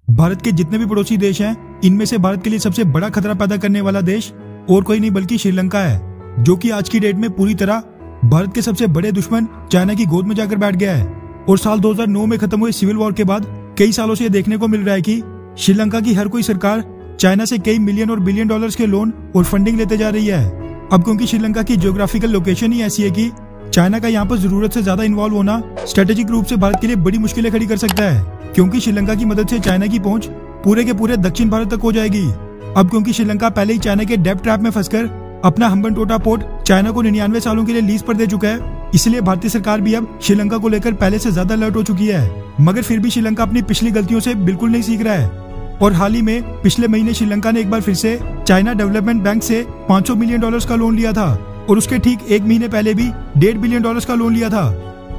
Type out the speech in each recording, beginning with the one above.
भारत के जितने भी पड़ोसी देश हैं, इनमें से भारत के लिए सबसे बड़ा खतरा पैदा करने वाला देश और कोई नहीं बल्कि श्रीलंका है, जो कि आज की डेट में पूरी तरह भारत के सबसे बड़े दुश्मन चाइना की गोद में जाकर बैठ गया है। और साल 2009 में खत्म हुए सिविल वॉर के बाद कई सालों से देखने को मिल रहा है कि श्रीलंका की हर कोई सरकार चाइना से कई मिलियन और बिलियन डॉलर्स के लोन और फंडिंग लेते जा रही है। अब क्योंकि श्रीलंका की ज्योग्राफिकल लोकेशन ही ऐसी है कि चाइना का यहाँ पर जरूरत से ज्यादा इन्वॉल्व होना स्ट्रेटेजिक रूप से भारत के लिए बड़ी मुश्किलें खड़ी कर सकता है, क्योंकि श्रीलंका की मदद से चाइना की पहुंच पूरे के पूरे दक्षिण भारत तक हो जाएगी। अब क्योंकि श्रीलंका पहले ही चाइना के डेब्ट ट्रैप में फंसकर अपना हम्बनटोटा पोर्ट चाइना को 99 सालों के लिए लीज पर दे चुका है, इसलिए भारतीय सरकार भी अब श्रीलंका को लेकर पहले से ज्यादा अलर्ट हो चुकी है। मगर फिर भी श्रीलंका अपनी पिछली गलतियों से बिल्कुल नहीं सीख रहा है और हाल ही में पिछले महीने श्रीलंका ने एक बार फिर से चाइना डेवलपमेंट बैंक से $500 मिलियन का लोन लिया था और उसके ठीक एक महीने पहले भी $1.5 बिलियन का लोन लिया था।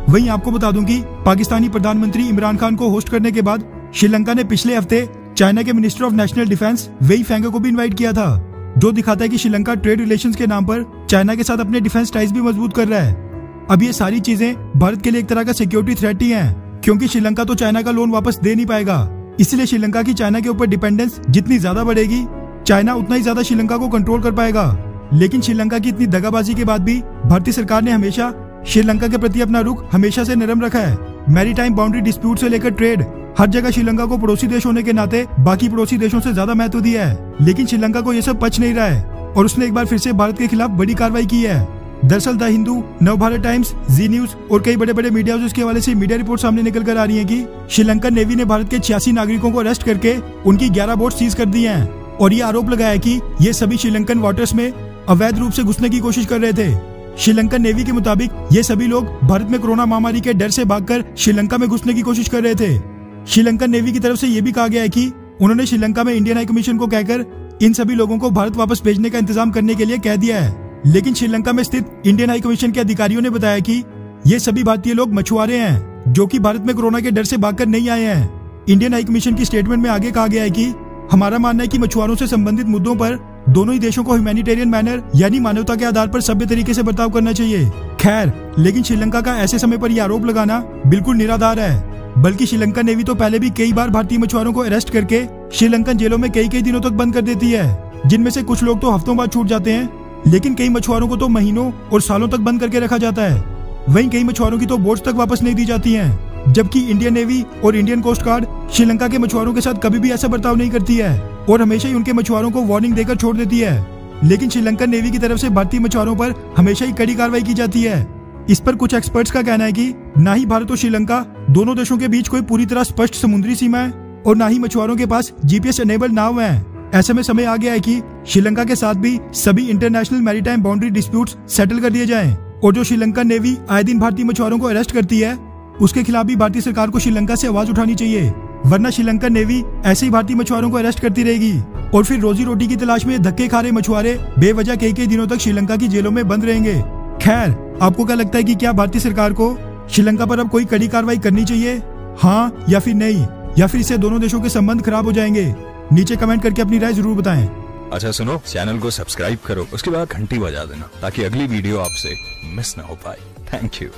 वहीं आपको बता दूं कि पाकिस्तानी प्रधानमंत्री इमरान खान को होस्ट करने के बाद श्रीलंका ने पिछले हफ्ते चाइना के मिनिस्टर ऑफ नेशनल डिफेंस वेई फेंगो को भी इनवाइट किया था, जो दिखाता है कि श्रीलंका ट्रेड रिलेशंस के नाम पर चाइना के साथ अपने डिफेंस टाइज भी मजबूत कर रहा है। अब ये सारी चीजें भारत के लिए एक तरह का सिक्योरिटी थ्रेट ही है, क्योंकि श्रीलंका तो चाइना का लोन वापस दे नहीं पाएगा। इसलिए श्रीलंका की चाइना के ऊपर डिपेंडेंस जितनी ज्यादा बढ़ेगी, चाइना उतना ही ज्यादा श्रीलंका को कंट्रोल कर पाएगा। लेकिन श्रीलंका की इतनी दगाबाजी के बाद भी भारतीय सरकार ने हमेशा श्रीलंका के प्रति अपना रुख हमेशा से नरम रखा है। मैरीटाइम बाउंड्री डिस्प्यूट से लेकर ट्रेड, हर जगह श्रीलंका को पड़ोसी देश होने के नाते बाकी पड़ोसी देशों से ज्यादा महत्व दिया है। लेकिन श्रीलंका को यह सब पच नहीं रहा है और उसने एक बार फिर से भारत के खिलाफ बड़ी कार्रवाई की है। दरअसल the Hindu, Navbharat times, Zee news और कई बड़े बड़े मीडिया हाउसेस के हवाले से मीडिया रिपोर्ट सामने निकल कर आ रही है कि श्रीलंकन नेवी ने भारत के 86 नागरिकों को अरेस्ट करके उनकी 11 बोट सीज कर दी हैं और ये आरोप लगाया है कि ये सभी श्रीलंकन वाटर्स में अवैध रूप से घुसने की कोशिश कर रहे थे। श्रीलंकन नेवी के मुताबिक ये सभी लोग भारत में कोरोना महामारी के डर से भागकर श्रीलंका में घुसने की कोशिश कर रहे थे। श्रीलंकन नेवी की तरफ से ये भी कहा गया है कि उन्होंने श्रीलंका में इंडियन हाई कमीशन को कहकर इन सभी लोगों को भारत वापस भेजने का इंतजाम करने के लिए कह दिया है। लेकिन श्रीलंका में स्थित इंडियन हाई कमीशन के अधिकारियों ने बताया कि ये सभी भारतीय लोग मछुआरे हैं, जो कि भारत में कोरोना के डर से भागकर नहीं आए हैं। इंडियन हाई कमीशन की स्टेटमेंट में आगे कहा गया है कि हमारा मानना है कि मछुआरों से संबंधित मुद्दों पर दोनों ही देशों को ह्यूमैनिटेरियन मैनर यानी मानवता के आधार पर सभ्य तरीके से बर्ताव करना चाहिए। खैर, लेकिन श्रीलंका का ऐसे समय पर यह आरोप लगाना बिल्कुल निराधार है, बल्कि श्रीलंका नेवी तो पहले भी कई बार भारतीय मछुआरों को अरेस्ट करके श्रीलंकन जेलों में कई दिनों तक बंद कर देती है, जिनमें से कुछ लोग तो हफ्तों बाद छूट जाते हैं, लेकिन कई मछुआरों को तो महीनों और सालों तक बंद करके रखा जाता है। वहीं कई मछुआरों की तो बोट्स तक वापस नहीं दी जाती हैं, जबकि इंडियन नेवी और इंडियन कोस्ट गार्ड श्रीलंका के मछुआरों के साथ कभी भी ऐसा बर्ताव नहीं करती है और हमेशा ही उनके मछुआरों को वार्निंग देकर छोड़ देती है। लेकिन श्रीलंकन नेवी की तरफ से भारतीय मछुआरों पर हमेशा ही कड़ी कार्रवाई की जाती है। इस पर कुछ एक्सपर्ट्स का कहना है कि न ही भारत और श्रीलंका दोनों देशों के बीच कोई पूरी तरह स्पष्ट समुद्री सीमा है और न ही मछुआरों के पास जीपीएस एनेबल्ड नाव है। ऐसे में समय आ गया है कि श्रीलंका के साथ भी सभी international maritime boundary disputes settle कर दिए जाएं और जो श्रीलंका नेवी आए दिन भारतीय मछुआरों को अरेस्ट करती है, उसके खिलाफ भी भारतीय सरकार को श्रीलंका से आवाज उठानी चाहिए, वरना श्रीलंकन नेवी ऐसे ही भारतीय मछुआरों को अरेस्ट करती रहेगी और फिर रोजी रोटी की तलाश में धक्के खा रहे मछुआरे बेवजह कई दिनों तक श्रीलंका की जेलों में बंद रहेंगे। खैर, आपको क्या लगता है कि क्या भारतीय सरकार को श्रीलंका पर अब कोई कड़ी कार्रवाई करनी चाहिए, हाँ या फिर नहीं, या फिर इससे दोनों देशों के संबंध खराब हो जाएंगे? नीचे कमेंट करके अपनी राय जरूर बताएं। अच्छा सुनो, चैनल को सब्सक्राइब करो, उसके बाद घंटी बजा देना ताकि अगली वीडियो आपसे मिस ना हो पाए। Thank you.